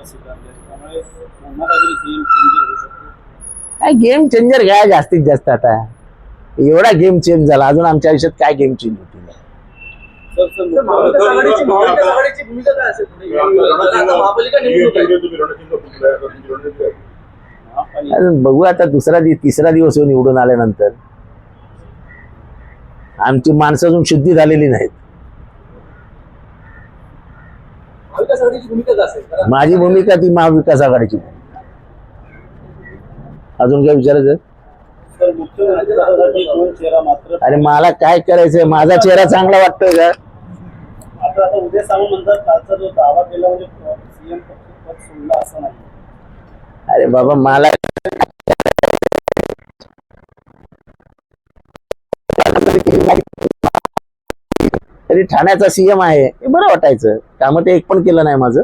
स्वीकारले, त्यामुळे पुन्हा काहीतरी गेम चेंजर होऊ शकतो. काय गेम चेंजर काय जास्तीत जास्त आता एवढा गेम चेंज झाला, अजून आमच्या आयुष्यात काय गेम चेंज होतील. महाविकास आघाडीची भूमिका काय असेल पुढे? आता महापालिका निवडणूक आहे. अजून बघू आता तिसरा दिवस येऊन निवडून आल्यानंतर. आमची माणसं अजून शुद्धी झालेली नाहीत. महाविकास आघाडीची भूमिका काय असेल? माझी भूमिका ती महाविकास आघाडीची. अजून काय विचारायचं? तर मुख्यमंत्र्यांसाठी दोन चेहरा मात्र. अरे मला काय करायचंय, माझा चेहरा चांगला वाटतोय का? आता उदय सामंत म्हणतात कालचा जो दावा केला म्हणजे सीएम पद सोडला असं नाही. अरे बाबा मला तरी ठाण्याचा सीएम आहे हे बरं वाटायचं. कामं ते एक पण केलं नाही माझं,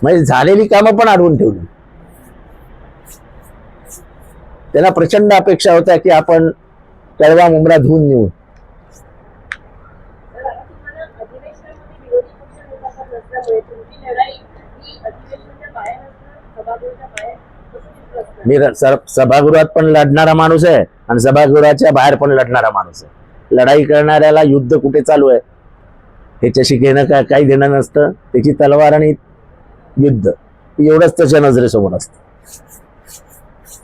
म्हणजे झालेली कामं पण अडवून ठेवली. त्यांना प्रचंड अपेक्षा होत्या की आपण कळवा मुंबरा धुवून नेऊ. मी सभागृहात पण लढणारा माणूस आहे आणि सभागृहाच्या बाहेर पण लढणारा माणूस आहे. लढाई करणाऱ्याला युद्ध कुठे चालू आहे ह्याच्याशी घेणं काही देणं नसतं. त्याची तलवार आणि युद्ध एवढंच त्याच्या नजरेसमोर असतं.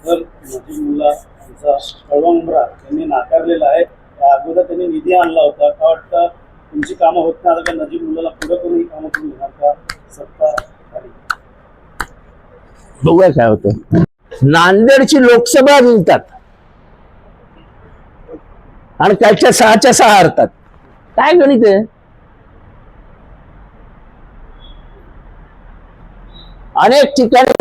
तर नजीमुल्ला यांचा कळवा मुंब्रा त्यांनी नाकारलेला आहे. त्या अगोदर त्यांनी निधी आणला होता. का वाटतं तुमची कामं होत नाही, आता का नजीमुल्लाला पुढे करून ही कामं करून घेणार का सत्ता झाली? बघूया काय होतं. नांदेडची लोकसभा जिंकतात आणि त्याच्या 6च्या 6 हरतात. काय गणित आहे? अनेक ठिकाणी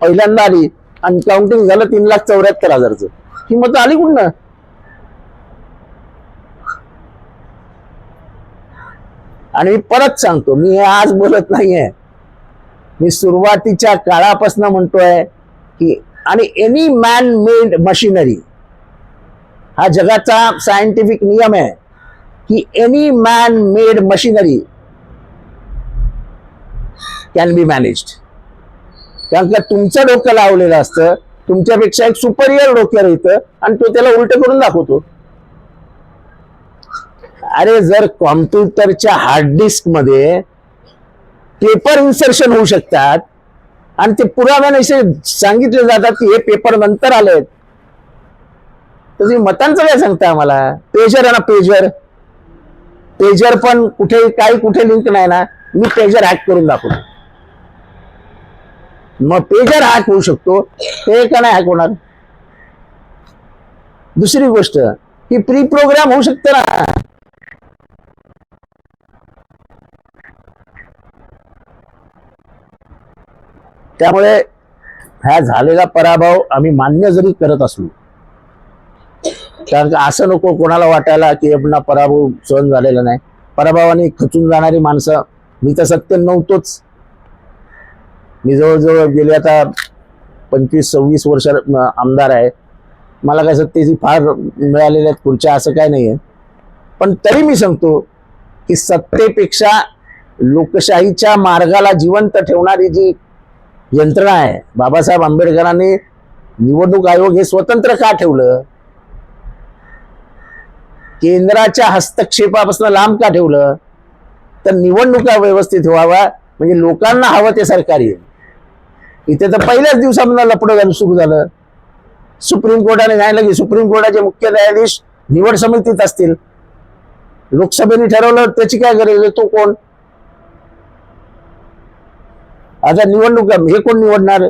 पहिल्यांदा आली आणि काउंटिंग झालं 3,74,000 ही मत आली कुठं? आणि मी परत सांगतो, मी हे आज बोलत नाहीये, मी सुरुवातीच्या काळापासून म्हणतोय की आणि एनी मॅन मेड मशिनरी हा जगाचा सायंटिफिक नियम आहे की any man made machinery can be managed. कारण का तुमचं डोकं लावलेलं असतं, तुमच्यापेक्षा एक सुपरियर डोक्यावर येतं आणि तो त्याला उलट करून दाखवतो. अरे जर कॉम्प्युटरच्या हार्ड डिस्क मध्ये पेपर इन्सर्शन होऊ शकतात आणि ते पुराव्याने सांगितले जातात की हे पेपर नंतर आलेत, तर तुम्ही मतांचं काय सांगता आम्हाला? पेजर आहे ना, पेजर पण कुठे काही कुठे लिंक नाही ना, मी पेजर हॅक करून दाखवतो. मग पेजर हॅक होऊ शकतो, ते का नाही हॅक होणार? दुसरी गोष्ट ही प्री प्रोग्राम होऊ शकतं ना. त्यामुळे हा झालेला पराभव आम्ही मान्य जरी करत असलो, कारण असं नको कोणाला वाटायला की आपला पराभव सहन झालेला नाही. पराभवाने खचून जाणारी माणसं, मी तर सत्य नव्हतोच. मी जवळजवळ गेले आता 25-26 वर्ष आमदार आहे. मला काय सत्तेची फार मिळालेल्या खुर्च्या असं काय नाहीये. पण तरी मी सांगतो की सत्तेपेक्षा लोकशाहीच्या मार्गाला जिवंत ठेवणारी जी यंत्रणा आहे, बाबासाहेब आंबेडकरांनी निवडणूक आयोग हे स्वतंत्र का ठेवलं? केंद्राच्या हस्तक्षेपापासून लांब का ठेवलं? तर निवडणुका व्यवस्थित व्हावा, म्हणजे लोकांना हवं ते सरकार येईल. इथे तर पहिल्याच दिवसामध्ये लपडं सुरू झालं. सुप्रीम कोर्टाने सांगितलं की सुप्रीम कोर्टाचे मुख्य न्यायाधीश निवड समितीत असतील. लोकसभेने ठरवलं, त्याची काय गरज आहे? तो कोण? आता निवडणूक हे कोण निवडणार?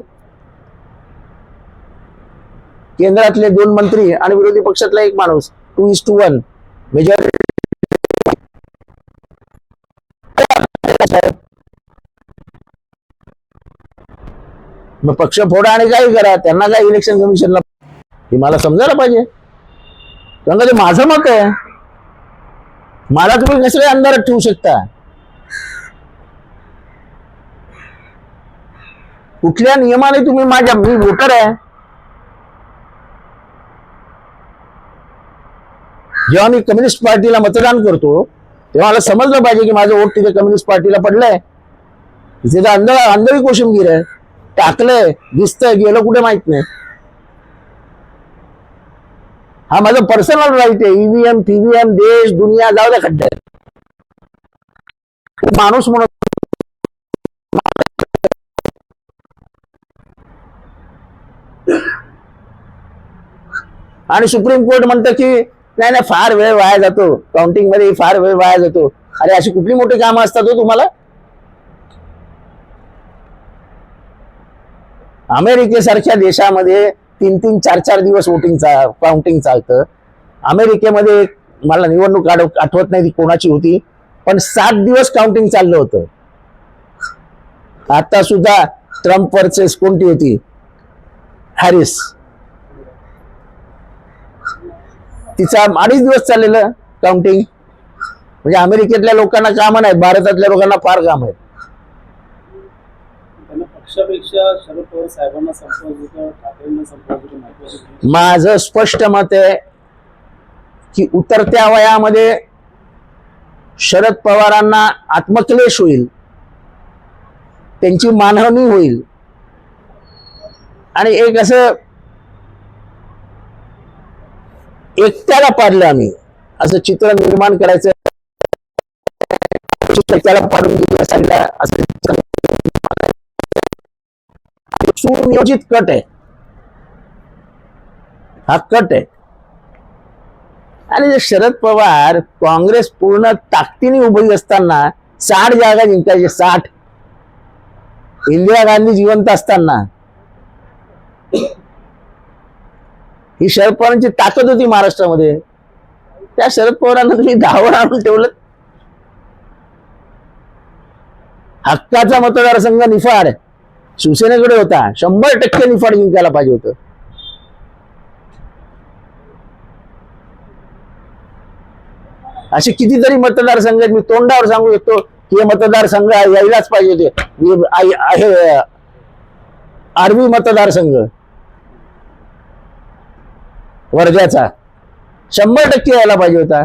केंद्रातले 2 मंत्री आणि विरोधी पक्षातला 1 माणूस. 2:1 मेजॉरिटी. मग पक्ष फोडा आणि काही करा, त्यांना काय इलेक्शन कमिशनला हे मला समजायला पाहिजे. कारण ते माझं मत आहे. मला तुम्ही कसं काय अंधारात ठेवू शकता? कुठल्या नियमाने तुम्ही मी वोटर आहे, जेव्हा मी कम्युनिस्ट पार्टीला मतदान करतो तेव्हा मला समजलं पाहिजे की माझं वोट तिथे कम्युनिस्ट पार्टीला पडलंय. तिथे तर आंधळी कोशिंबीर आहे. टाकलंय, दिसतंय, गेलं कुठे माहित नाही. हा माझा पर्सनल राईट आहे. ईव्हीएम फीव्हीएम देश दुनिया जाऊ द्या खड्ड्यात. माणूस म्हणून आणि सुप्रीम कोर्ट म्हणतं की नाही नाही फार वेळ वाया जातो, काउंटिंग मध्ये फार वेळ वाया जातो. अरे अशी कुठली मोठी कामं असतात हो तुम्हाला? अमेरिकेसारख्या देशामध्ये 3-3, 4-4 दिवस काउंटिंग चालतं. अमेरिकेमध्ये मला निवडणूक आठवत नाही ती कोणाची होती, पण 7 दिवस काउंटिंग चाललं होतं. आता सुद्धा ट्रम्प वर्सेस कोणती होती, हॅरिस, तिचा 2.5 दिवस चाललेलं काउंटिंग. म्हणजे अमेरिकेतल्या लोकांना कामं नाही, भारतातल्या लोकांना फार काम आहे. त्यांना पक्षापेक्षा शरद पवार साहेबांना संपर्क, ठाकरेंना संपर्क. माझं स्पष्ट मत आहे की उतरत्या वयामध्ये शरद पवारांना आत्मक्लेश होईल, त्यांची मानहानी होईल आणि एक असं एकट्याला पाडलं आम्ही असं चित्र निर्माण करायचं, त्याला पाडून दिलं सांगितलं असं सुनियोजित कट आहे. हा कट आहे. आणि जे शरद पवार काँग्रेस पूर्ण ताकदीने उभी असताना 60 जागा जिंकायचे, 60, इंदिरा गांधी जिवंत असताना, ही शरद पवारांची ताकद होती महाराष्ट्रामध्ये. त्या शरद पवारांना तुम्ही 10 वर आणून ठेवलं. हक्काचा मतदारसंघ निफाड शिवसेनेकडे होता, 100% निफाड जिंकायला पाहिजे होतं. असे कितीतरी मतदारसंघ आहेत, मी तोंडावर सांगू शकतो की हे मतदारसंघ यायलाच पाहिजे होते. आहे आर्वी मतदारसंघ वर्ध्याचा 100% यायला पाहिजे होता.